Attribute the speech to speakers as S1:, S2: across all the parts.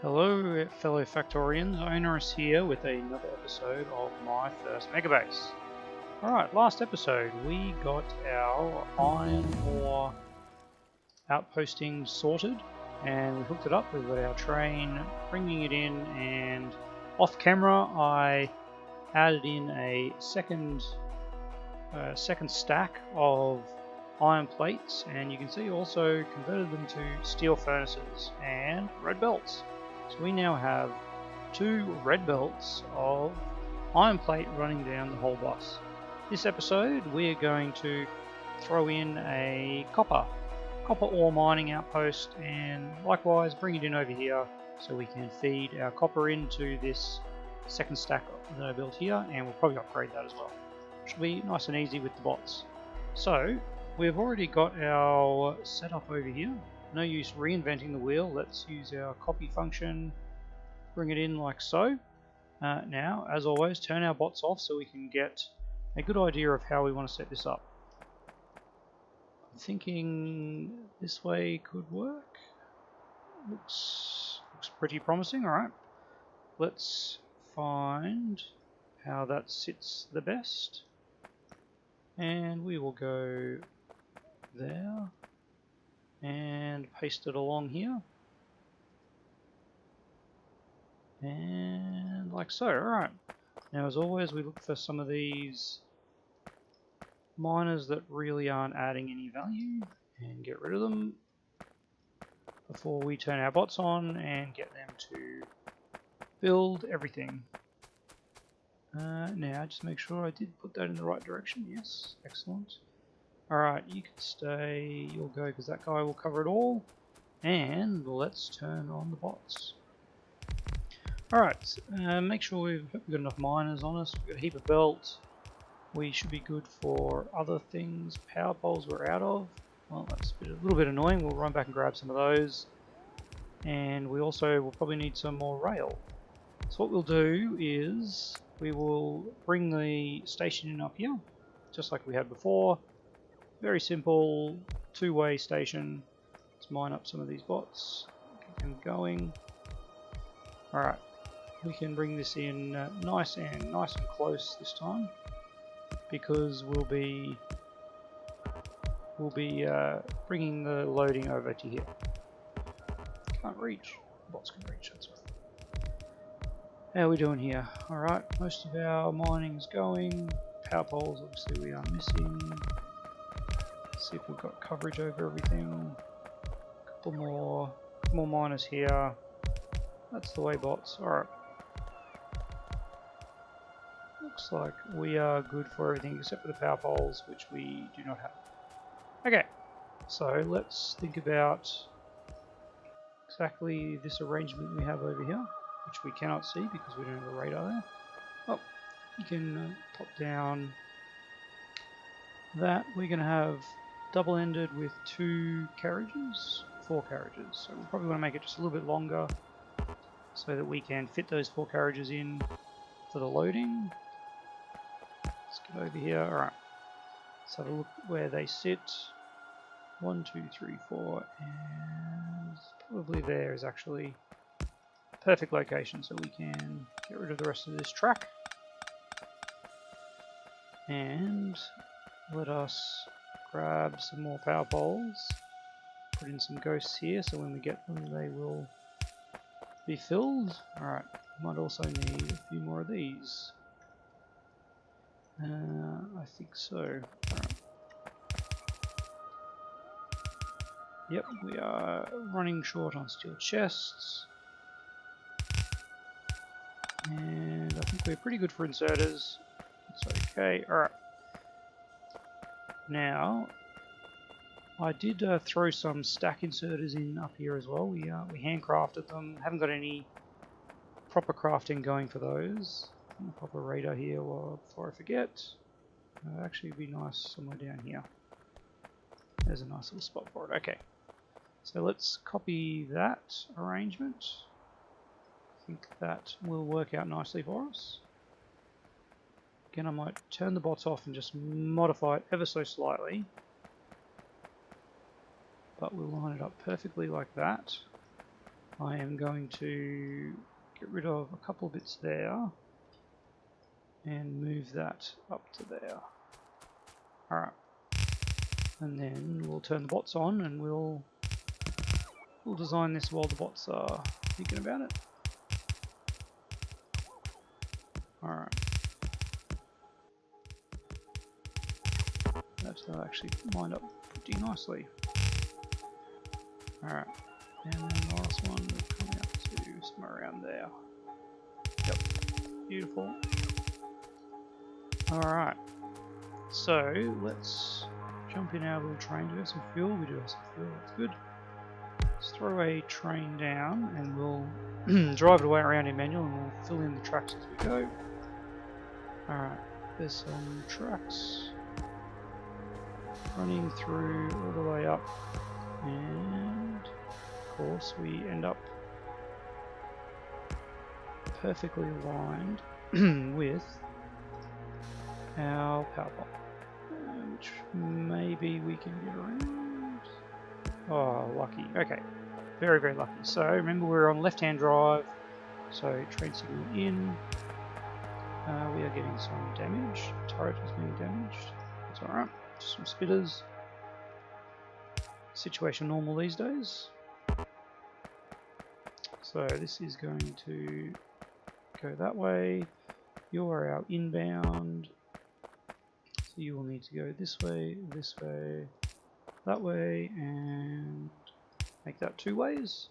S1: Hello fellow Factorians, Onerous here with another episode of my first Megabase. Alright, last episode we got our iron ore outposting sorted and we hooked it up. We've got our train bringing it in, and off camera I added in a second stack of iron plates, and you can see also converted them to steel furnaces and red belts. So we now have 2 red belts of iron plate running down the whole bus. This episode we're going to throw in a copper ore mining outpost, and likewise bring it in over here so we can feed our copper into this second stack that I built here, and we'll probably upgrade that as well. Should be nice and easy with the bots. So we've already got our setup over here. No use reinventing the wheel. Let's use our copy function, bring it in like so. Now, as always, turn our bots off so we can get a good idea of how we want to set this up. I'm thinking this way could work. Looks pretty promising. Alright, let's find how that sits the best. And we will go there and paste it along here, and like so. Alright, now as always we look for some of these miners that really aren't adding any value and get rid of them before we turn our bots on and get them to build everything. Now just make sure I did put that in the right direction. Yes, excellent. Alright, you can stay, you'll go because that guy will cover it all. And let's turn on the bots. Alright, make sure we've got enough miners on us. We've got a heap of belts. We should be good for other things. Power poles we're out of. Well, that's a little bit annoying. We'll run back and grab some of those. And we also will probably need some more rail. So what we'll do is we will bring the station in up here, just like we had before. Very simple, 2-way station. Let's mine up some of these bots, get them going. Alright, we can bring this in nice and close this time, because we'll be bringing the loading over to here. Can't reach. Bots can reach, that's right. How are we doing here? Alright, most of our mining's going. Power poles obviously we are missing. See if we've got coverage over everything. Couple more miners here. That's the way, bots. Alright. Looks like we are good for everything except for the power poles, which we do not have. Okay, so let's think about exactly this arrangement we have over here, which we cannot see because we don't have a radar there. Oh, you can pop down that. We're going to have double-ended with 4 carriages. So we probably want to make it just a little bit longer so that we can fit those 4 carriages in for the loading. Let's get over here. Alright, let's have a look where they sit. 1, 2, 3, 4, and probably there is actually a perfect location so we can get rid of the rest of this track. And let us grab some more power poles, put in some ghosts here so when we get them they will be filled. Alright, might also need a few more of these. I think so. Alright. Yep, we are running short on steel chests. And I think we're pretty good for inserters. It's okay. Alright. Now, I did throw some stack inserters in up here as well. We handcrafted them. Haven't got any proper crafting going for those. Proper radar here before I forget. Actually it'd be nice somewhere down here. There's a nice little spot for it. Okay. So let's copy that arrangement. I think that will work out nicely for us. Again, I might turn the bots off and just modify it ever so slightly. But we'll line it up perfectly like that. I am going to get rid of a couple of bits there and move that up to there. Alright. And then we'll turn the bots on and we'll design this while the bots are thinking about it. Alright. That's actually lined up pretty nicely. Alright. And then the last one will come out to somewhere around there. Yep. Beautiful. Alright. So let's jump in our little train. Do we have some fuel? We do have some fuel, that's good. Let's throw a train down and we'll drive it away around in manual and we'll fill in the tracks as we go. Alright, there's some tracks running through all the way up, and of course we end up perfectly aligned with our power plant, which maybe we can get around. Oh, lucky. Okay, very, very lucky. So remember, we're on left-hand drive, so train signal in. We are getting some damage. Turret is being damaged. That's alright. Just some spitters. Situation normal these days. So this is going to go that way. You are our inbound. So you will need to go this way, that way, and make that 2 ways.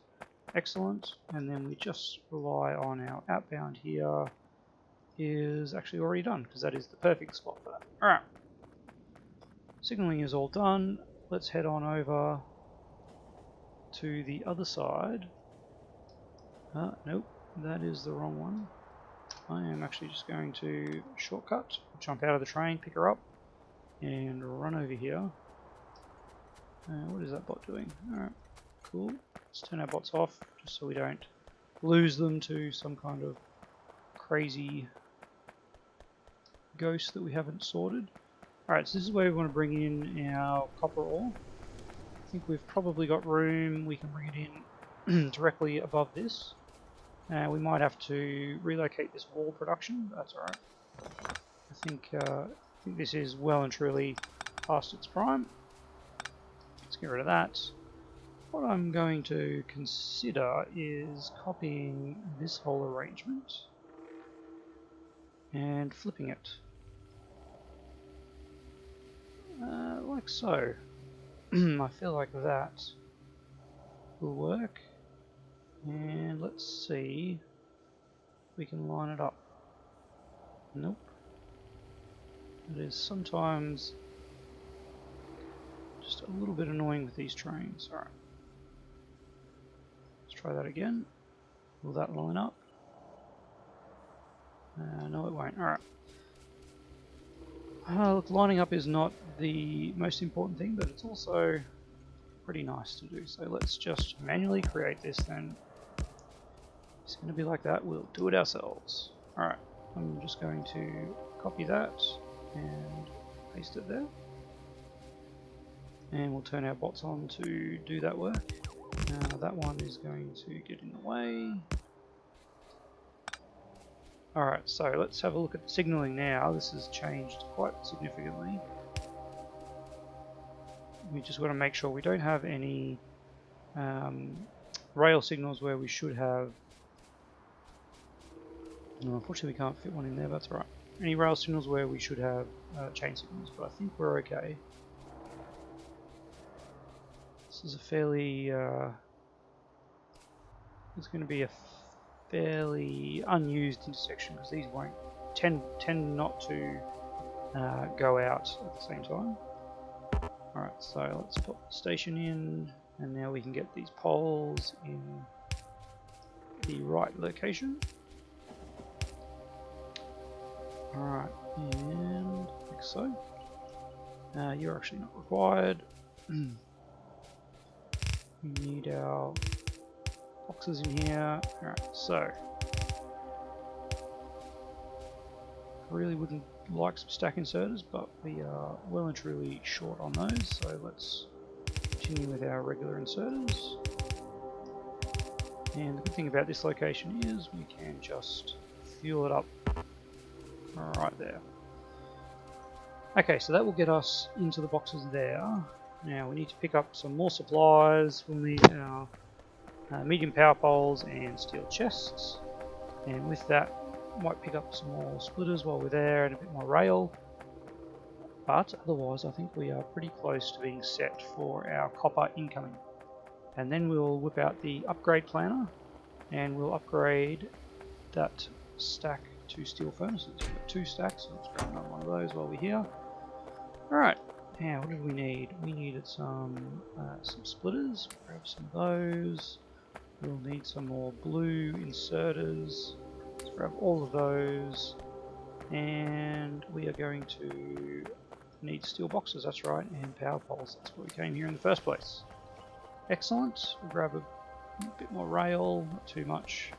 S1: Excellent. And then we just rely on our outbound here. Is actually already done, because that is the perfect spot for that. Alright. Signaling is all done. Let's head on over to the other side. Nope, that is the wrong one. I am actually just going to shortcut, jump out of the train, pick her up, and run over here. What is that bot doing? Alright, cool. Let's turn our bots off, just so we don't lose them to some kind of crazy ghost that we haven't sorted. Alright, so this is where we want to bring in our copper ore. I think we've probably got room, we can bring it in directly above this. We might have to relocate this wall production, but that's alright. I think this is well and truly past its prime. Let's get rid of that. What I'm going to consider is copying this whole arrangement and flipping it. Like so. I feel like that will work. And let's see if we can line it up. Nope. It is sometimes just a little bit annoying with these trains. Alright. Let's try that again. Will that line up? No, it won't. Alright. Look, lining up is not the most important thing, but it's also pretty nice to do. So let's just manually create this then. It's going to be like that. We'll do it ourselves. Alright, I'm just going to copy that and paste it there. And we'll turn our bots on to do that work. That one is going to get in the way. Alright, so let's have a look at the signaling now. This has changed quite significantly. We just want to make sure we don't have any rail signals where we should have. No, unfortunately we can't fit one in there, but that's alright. Any rail signals where we should have chain signals, but I think we're okay. This is a fairly, it's going to be a fairly unused intersection because these won't tend not to go out at the same time. Alright, so let's put the station in, and now we can get these poles in the right location. Alright, and like so. You're actually not required. We need our boxes in here. Alright, so I really wouldn't like some stack inserters, but we are well and truly short on those, so let's continue with our regular inserters. And the good thing about this location is we can just fuel it up right there. Okay, so that will get us into the boxes there. Now we need to pick up some more supplies. We'll need our medium power poles and steel chests. And with that, might pick up some more splitters while we're there and a bit more rail. But otherwise, I think we are pretty close to being set for our copper incoming. And then we'll whip out the upgrade planner and we'll upgrade that stack to steel furnaces. We've got 2 stacks, so let's grab another one of those while we're here. Alright, now what did we need? We needed some splitters, grab some of those. We'll need some more blue inserters. Let's grab all of those. And we are going to need steel boxes, that's right, and power poles. That's why we came here in the first place. Excellent. We'll grab a bit more rail, not too much.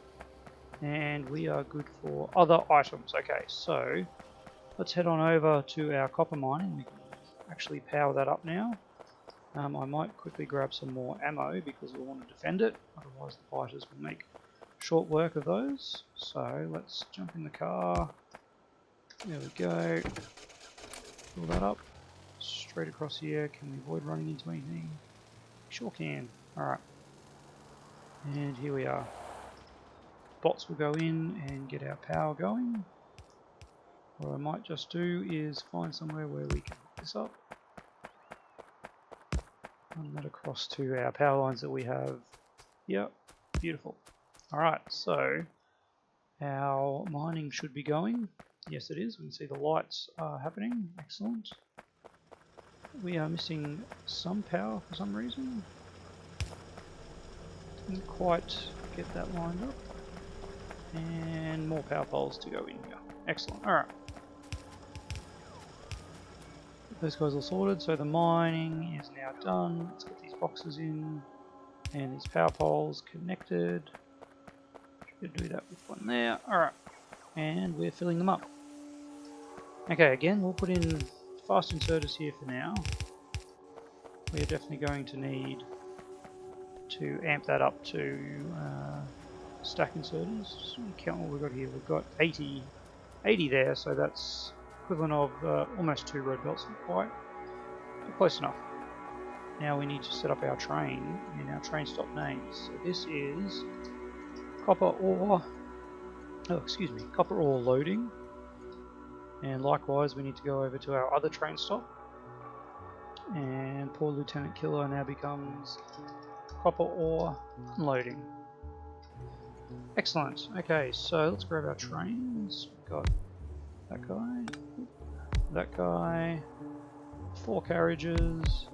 S1: And we are good for other items. Okay, so let's head on over to our copper mining. We can actually power that up now. I might quickly grab some more ammo because we'll want to defend it. Otherwise the fighters will make short work of those. So let's jump in the car. There we go. Fill that up. Straight across here. Can we avoid running into anything? Sure can. Alright. And here we are. Bots will go in and get our power going. What I might just do is find somewhere where we can hook this up. Run that across to our power lines that we have. Yep, beautiful. Alright, so our mining should be going. Yes it is, we can see the lights are happening. Excellent. We are missing some power for some reason. Didn't quite get that lined up. And more power poles to go in here. Excellent. Alright. Those guys all sorted, so the mining is now done. Let's get these boxes in and these power poles connected. Should do that with one there. Alright. And we're filling them up. Okay, again, we'll put in fast inserters here for now. We are definitely going to need to amp that up to stack inserters. Just count what we've got here. We've got 80 there, so that's equivalent of almost 2 road belts, not quite, but close enough. Now we need to set up our train and our train stop names. So this is copper ore, copper ore loading. And likewise we need to go over to our other train stop. And poor Lieutenant Killer now becomes copper ore loading. Excellent. Okay, so let's grab our trains. We've got that guy, 4 carriages,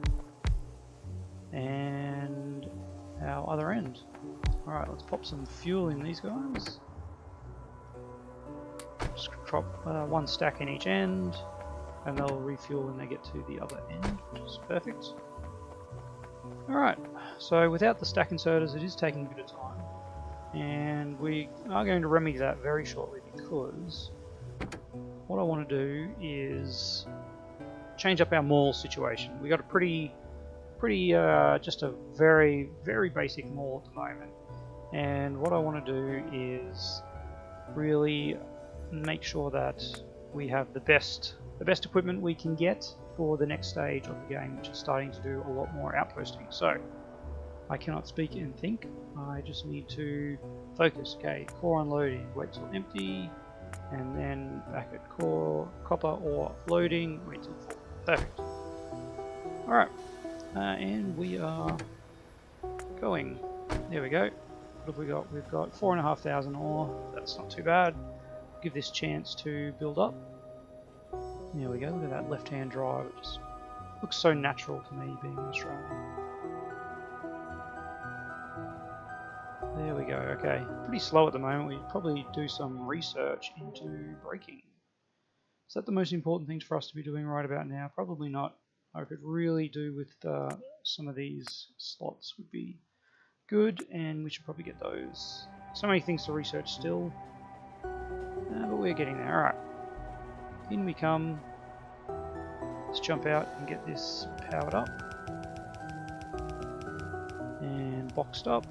S1: and our other end. Alright, let's pop some fuel in these guys. Just drop 1 stack in each end, and they'll refuel when they get to the other end, which is perfect. Alright, so without the stack inserters it is taking a bit of time, and we are going to remedy that very shortly because what I want to do is change up our mall situation. We got a pretty just a very basic mall at the moment, and what I want to do is really make sure that we have the best equipment we can get for the next stage of the game, which is starting to do a lot more outposting. So I cannot speak and think, I just need to focus. Okay, core unloading, wait till empty, and then back at core, copper ore loading, wait till full. Perfect. Alright, and we are going. There we go. What have we got? We've got 4,500 ore, that's not too bad. Give this chance to build up. There we go, look at that left-hand drive, it just looks so natural to me being an Australian. There we go, okay. Pretty slow at the moment, we probably do some research into braking. Is that the most important thing for us to be doing right about now? Probably not. I could really do with some of these slots would be good, and we should probably get those. So many things to research still, but we're getting there. Alright, in we come. Let's jump out and get this powered up and boxed up.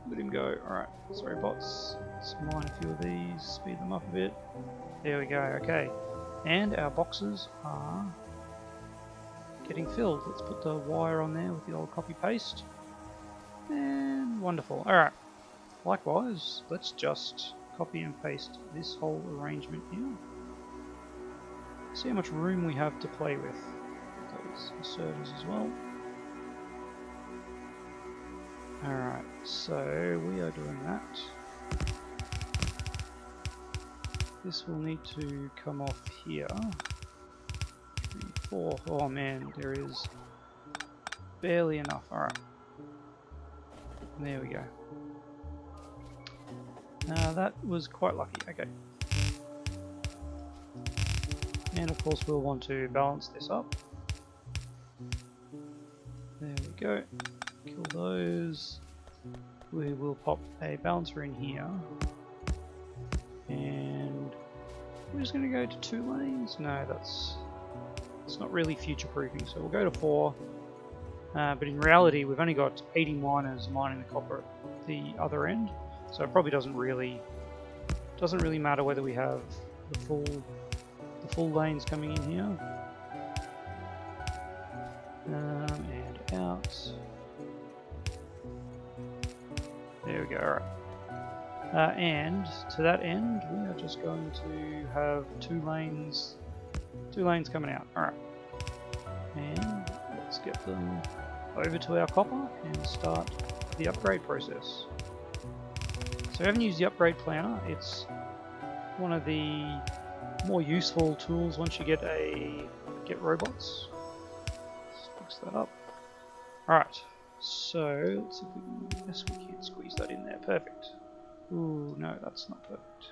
S1: Let him go. Alright, sorry bots. Let's mine a few of these, speed them up a bit. There we go, okay. And our boxes are getting filled. Let's put the wire on there with the old copy paste. And wonderful. Alright. Likewise, let's just copy and paste this whole arrangement here. See how much room we have to play with those inserters as well. Alright, so we are doing that. This will need to come off here. 3, 4. Oh man, there is barely enough. Alright. There we go. That was quite lucky. Okay. And of course we'll want to balance this up. There we go. Kill those. We will pop a balancer in here. And we're just going to go to 2 lanes. No, that's not really future-proofing. So we'll go to 4. But in reality, we've only got 80 miners mining the copper at the other end. So it probably doesn't really matter whether we have the full lanes coming in here. And out. There we go. Alright. And to that end, we are just going to have 2 lanes coming out. Alright. And let's get them over to our copper and start the upgrade process. So I haven't used the upgrade planner. It's one of the more useful tools once you get robots. Let's fix that up. Alright, so let's see if we can, yes, we can squeeze that in there. Perfect. Ooh, no, that's not perfect.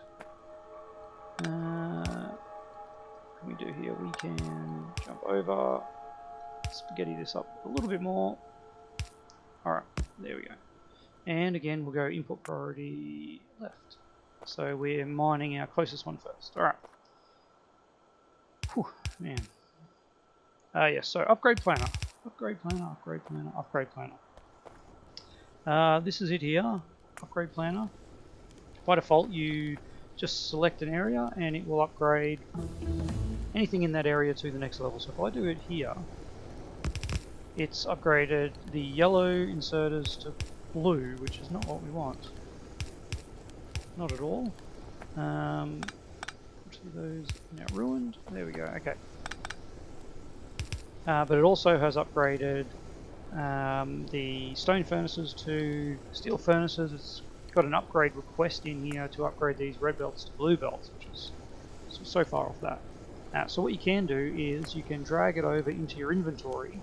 S1: What can we do here? We can jump over, spaghetti this up a little bit more. Alright, there we go. And again, we'll go input priority left. So we're mining our closest one first. Alright. Whew, man. Yes, so upgrade planner. Upgrade planner, upgrade planner, upgrade planner. This is it here. Upgrade planner. By default, you just select an area and it will upgrade anything in that area to the next level. So if I do it here, it's upgraded the yellow inserters to blue, which is not what we want. Not at all. Those now ruined. There we go. Okay. But it also has upgraded the stone furnaces to steel furnaces. It's got an upgrade request in here to upgrade these red belts to blue belts, which is so far off that. So what you can do is you can drag it over into your inventory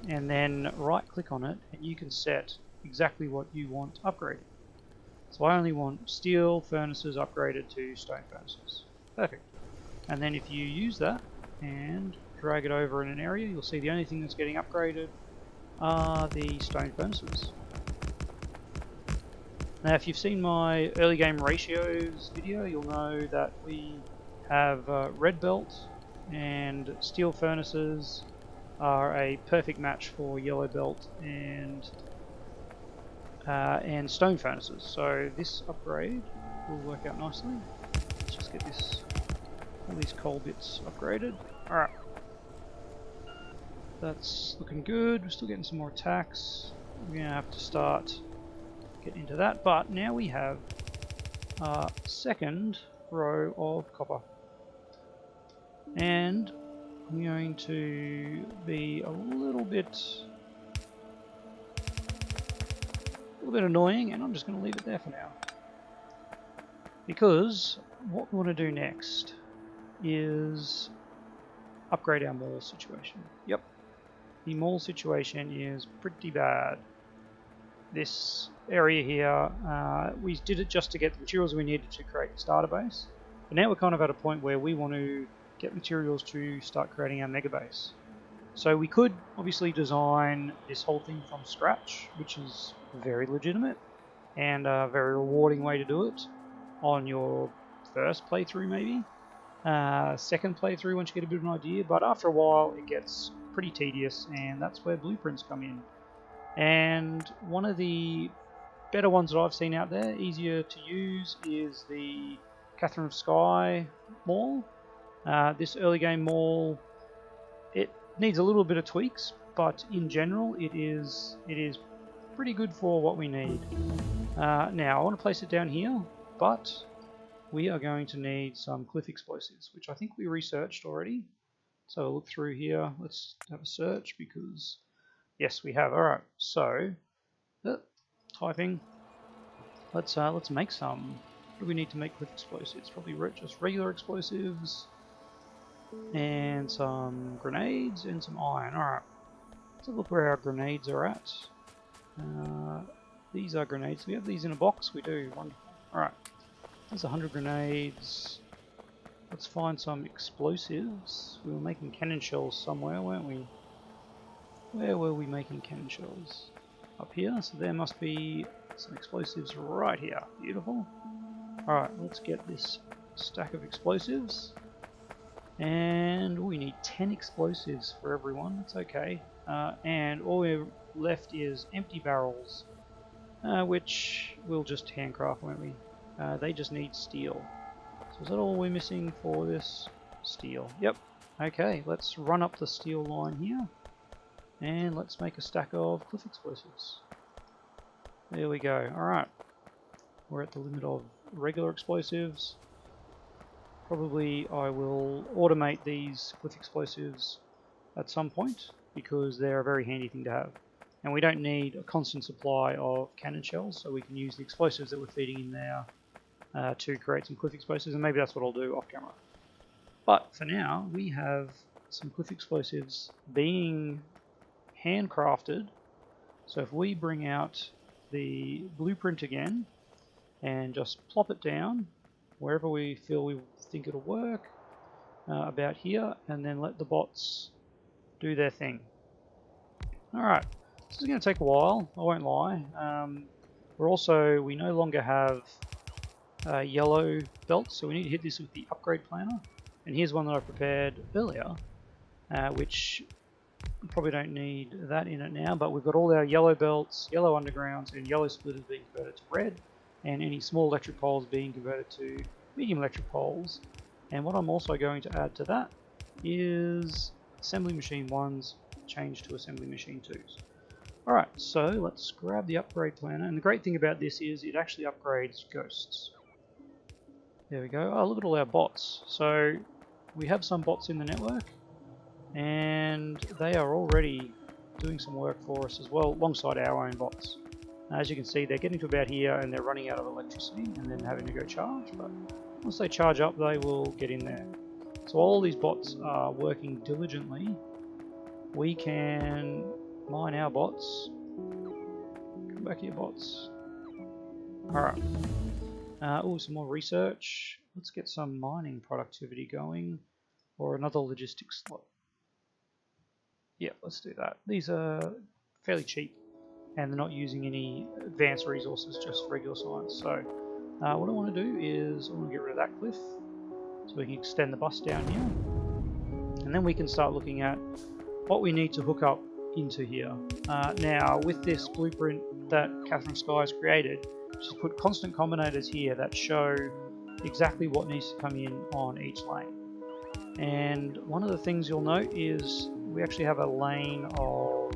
S1: and then right click on it and you can set exactly what you want upgraded. So I only want steel furnaces upgraded to stone furnaces. Perfect. And then if you use that and drag it over in an area, you'll see the only thing that's getting upgraded are the stone furnaces. Now if you've seen my early game ratios video, you'll know that we have red belt and steel furnaces are a perfect match for yellow belt and stone furnaces. So this upgrade will work out nicely. Let's just get all these coal bits upgraded. Alright. That's looking good. We're still getting some more attacks. We're going to have to start getting into that. But now we have our second row of copper. And I'm going to be a little bit annoying, and I'm just going to leave it there for now. Because what we want to do next is upgrade our mall situation. Yep, the mall situation is pretty bad. This area here, we did it just to get the materials we needed to create the starter base. But now we're kind of at a point where we want to get materials to start creating our mega base. So we could obviously design this whole thing from scratch, which is very legitimate and a very rewarding way to do it on your first playthrough maybe. Second playthrough once you get a bit of an idea, but after a while it gets pretty tedious, and that's where blueprints come in. And one of the better ones that I've seen out there, easier to use, is the Katherine of Sky mall. This early game mall, it needs a little bit of tweaks, but in general it is pretty good for what we need. Now I want to place it down here, but we are going to need some cliff explosives, which I think we researched already. So I'll look through here. Let's have a search because yes, we have. All right, so typing. Let's make some. What do we need to make cliff explosives? Probably just regular explosives and some grenades and some iron. All right. Let's have a look where our grenades are at. These are grenades. We have these in a box. We do. Wonderful. All right. There's 100 grenades. Let's find some explosives. We were making cannon shells somewhere, weren't we? Where were we making cannon shells? Up here. So there must be some explosives right here. Beautiful. All right. Let's get this stack of explosives. And we need 10 explosives for everyone. That's okay. And all we're left is empty barrels, which we'll just handcraft, won't we? They just need steel. So is that all we're missing for this? Steel. Yep. Okay, let's run up the steel line here. And let's make a stack of cliff explosives. There we go. Alright. We're at the limit of regular explosives. Probably I will automate these cliff explosives at some point, because they're a very handy thing to have. And we don't need a constant supply of cannon shells, so we can use the explosives that we're feeding in there to create some cliff explosives, and maybe that's what I'll do off camera. But for now, we have some cliff explosives being handcrafted. So if we bring out the blueprint again and just plop it down wherever we think it'll work, about here, and then let the bots do their thing. Alright, this is going to take a while, I won't lie. We no longer have yellow belts, so we need to hit this with the upgrade planner. And here's one that I prepared earlier, which we probably don't need that in it now, but we've got all our yellow belts, yellow undergrounds, and yellow splitters being converted to red, and any small electric poles being converted to medium electric poles. And what I'm also going to add to that is assembly machine 1s change to assembly machine 2s. Alright, so let's grab the upgrade planner, and the great thing about this is it actually upgrades ghosts. There we go. Oh, look at all our bots. So we have some bots in the network, and they are already doing some work for us as well, alongside our own bots. As you can see, they're getting to about here and they're running out of electricity and then having to go charge, but once they charge up, they will get in there. So all these bots are working diligently. We can mine our bots. Come back here, bots. Alright. Oh, some more research. Let's get some mining productivity going, or another logistics slot. Yeah, let's do that. These are fairly cheap, and they're not using any advanced resources, just regular science. So what I want to do is I want to get rid of that cliff, so we can extend the bus down here, and then we can start looking at what we need to hook up into here. Now, with this blueprint that Katherine of Sky has created, she's put constant combinators here that show exactly what needs to come in on each lane. And one of the things you'll note is we actually have a lane of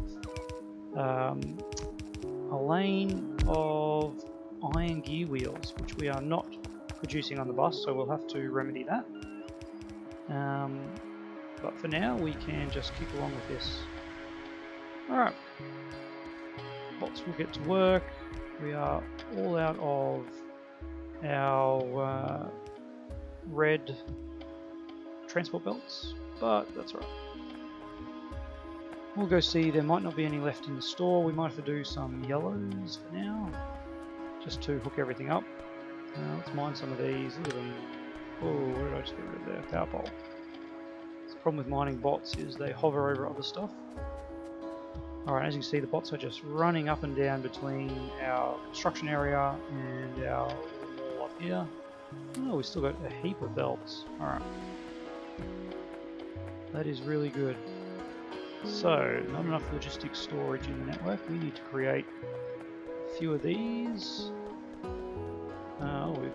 S1: iron gear wheels, which we are not producing on the bus, so we'll have to remedy that. But for now, we can just keep along with this. Alright, bots will get to work. We are all out of our red transport belts, but that's alright. We'll go see, there might not be any left in the store. We might have to do some yellows for now, just to hook everything up. Let's mine some of these. Look at them. Oh, where did I just get rid of their power pole? The problem with mining bots is they hover over other stuff. Alright, as you can see, the bots are just running up and down between our construction area and our wall up here. Oh, we've still got a heap of belts. Alright. That is really good. So, not enough logistics storage in the network. We need to create few of these.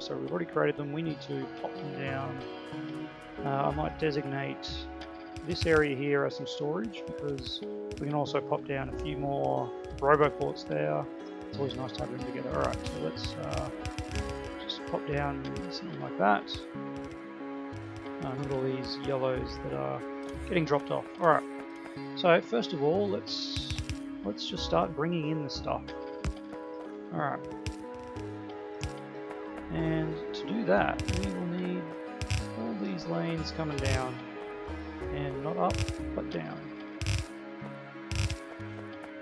S1: We've already created them. We need to pop them down. I might designate this area here as some storage because we can also pop down a few more roboports there. It's always nice to have them together. Alright, so let's just pop down something like that. Look at all these yellows that are getting dropped off. Alright, so first of all, let's just start bringing in the stuff. Alright. And to do that, we will need all these lanes coming down. And not up, but down.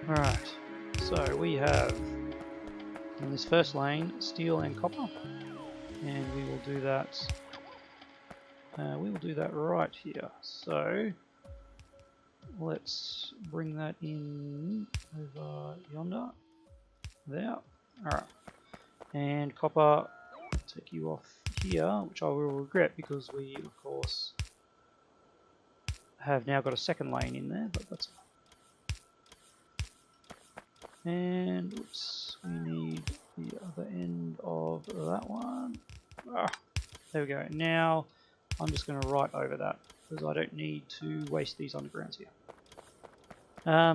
S1: Alright, so we have in this first lane steel and copper. And we will do that right here. So let's bring that in over yonder. There. Alright. And copper, take you off here, which I will regret because we, of course, have now got a second lane in there, but that's fine. And oops, we need the other end of that one. There we go. Now I'm just going to write over that because I don't need to waste these undergrounds here.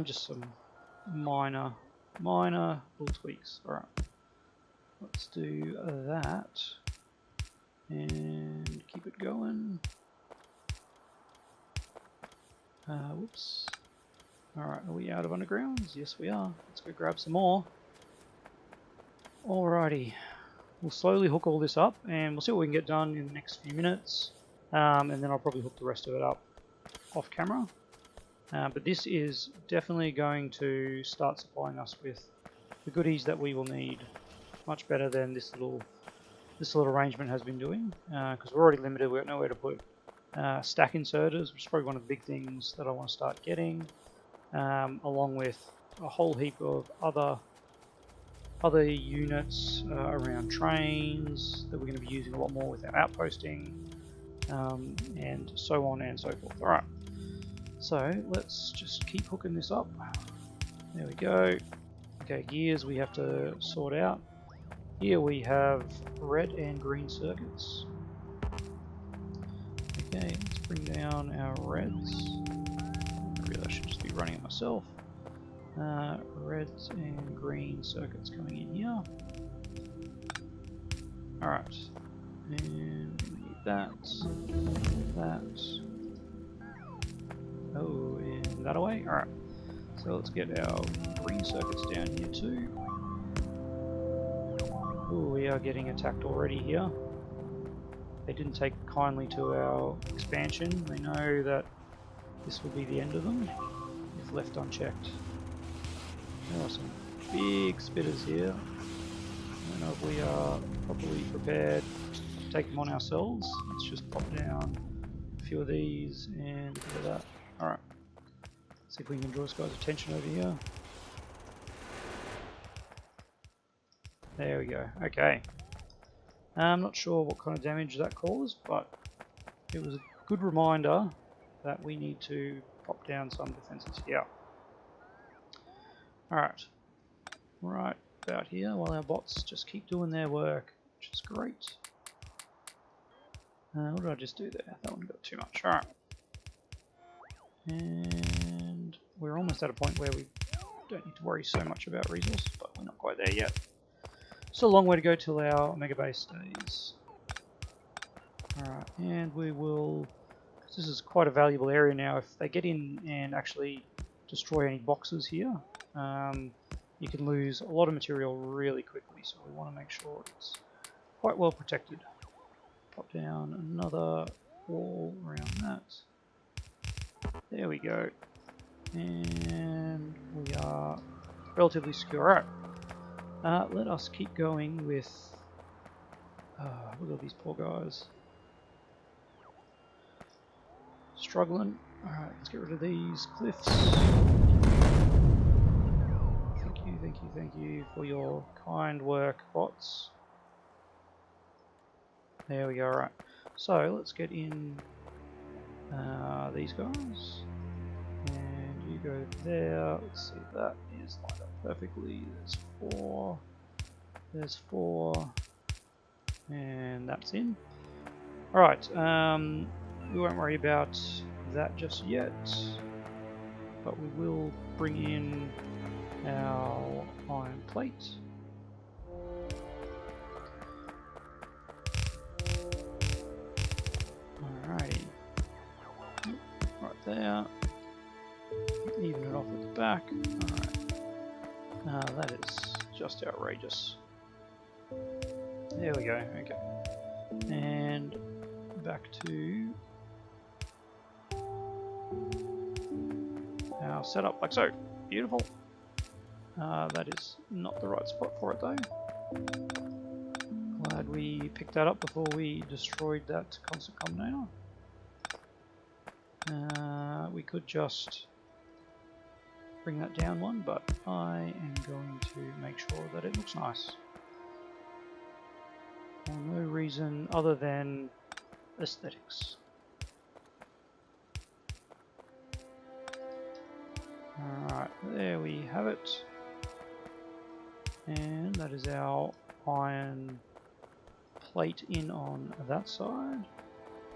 S1: Just some minor little tweaks. Alright. Let's do that and keep it going. Whoops. Alright, are we out of undergrounds? Yes, we are. Let's go grab some more. Alrighty. We'll slowly hook all this up and we'll see what we can get done in the next few minutes. And then I'll probably hook the rest of it up off camera. But this is definitely going to start supplying us with the goodies that we will need. Much better than this little arrangement has been doing, because we're already limited. We've got nowhere to put stack inserters, which is probably one of the big things that I want to start getting, along with a whole heap of other units around trains that we're going to be using a lot more with our outposting, and so on and so forth. All right, so let's just keep hooking this up. There we go. Okay, gears we have to sort out. Here we have red and green circuits. Okay, let's bring down our reds. Really, I should just be running it myself. Reds and green circuits coming in here. Alright, and we need that. Oh, and that away. Alright, so let's get our green circuits down here too. Ooh, we are getting attacked already here. They didn't take kindly to our expansion. They know that this will be the end of them if left unchecked. There are some big spitters here. I don't know if we are properly prepared to take them on ourselves. Let's just pop down a few of these and do that. Alright. See if we can draw this guy's attention over here. There we go. Okay. I'm not sure what kind of damage that caused, but it was a good reminder that we need to pop down some defenses here. Alright. Right about here while our bots just keep doing their work, which is great. What did I just do there? That one got too much. Alright. And we're almost at a point where we don't need to worry so much about resources, but we're not quite there yet. Still a long way to go till our megabase stays. Alright, and we will... This is quite a valuable area now. If they get in and actually destroy any boxes here, you can lose a lot of material really quickly, so we want to make sure it's quite well protected. Pop down another wall around that. There we go. And we are relatively secure. Alright. Let us keep going with... look at these poor guys. Struggling. Alright, let's get rid of these cliffs. Thank you for your kind work, bots. There we go, alright. So, let's get in these guys. And you go there. Let's see if that is lined up perfectly. There's 4. There's 4, and that's in. Alright, we won't worry about that just yet, but we will bring in our iron plate. Alrighty, right there, even it off at the back. Alright, that is just outrageous. There we go, okay. And back to our setup, like so. Beautiful. That is not the right spot for it though. Glad we picked that up before we destroyed that constant combinator. We could just bring that down one, but I am going to make sure that it looks nice. For no reason other than aesthetics. Alright, there we have it. And that is our iron plate in on that side.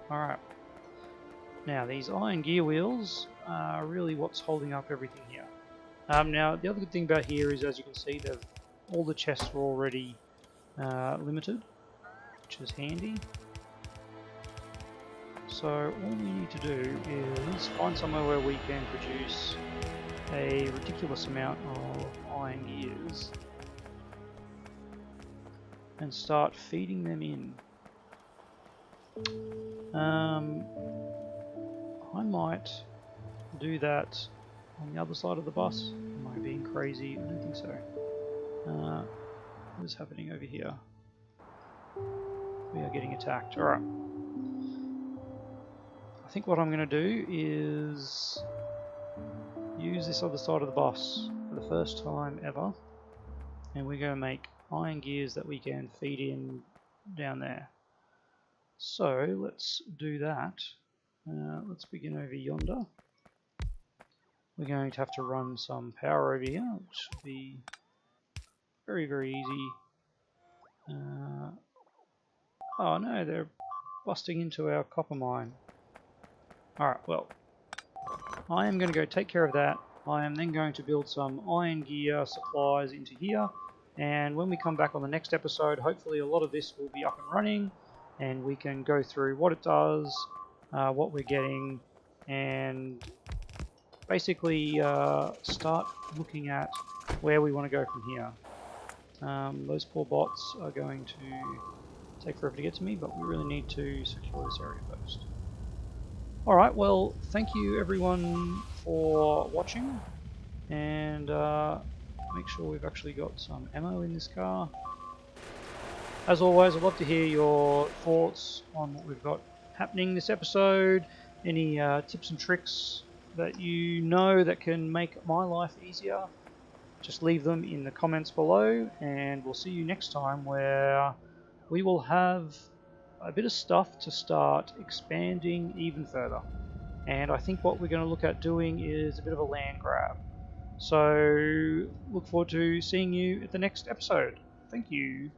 S1: Alright. Now these iron gear wheels are really what's holding up everything here. Now the other good thing about here is, as you can see, all the chests are already limited, which is handy. So all we need to do is find somewhere where we can produce a ridiculous amount of iron gears and start feeding them in. I might do that on the other side of the bus. Am I being crazy? I don't think so. What is happening over here? We are getting attacked. Alright. I think what I'm going to do is use this other side of the bus for the first time ever, and we're going to make iron gears that we can feed in down there. So let's do that. Let's begin over yonder. We're going to have to run some power over here, which should be very, very easy. Oh no, they're busting into our copper mine. Alright, well, I am going to go take care of that. I am then going to build some iron gear supplies into here, and when we come back on the next episode, hopefully a lot of this will be up and running, and we can go through what it does, what we're getting, and basically start looking at where we want to go from here. Those poor bots are going to take forever to get to me, but we really need to secure this area first. Alright, well, thank you everyone for watching, and make sure we've actually got some ammo in this car. As always, I'd love to hear your thoughts on what we've got happening this episode, any tips and tricks that you know that can make my life easier. Just leave them in the comments below, and we'll see you next time, where we will have a bit of stuff to start expanding even further. And I think what we're going to look at doing is a bit of a land grab. So look forward to seeing you at the next episode. Thank you.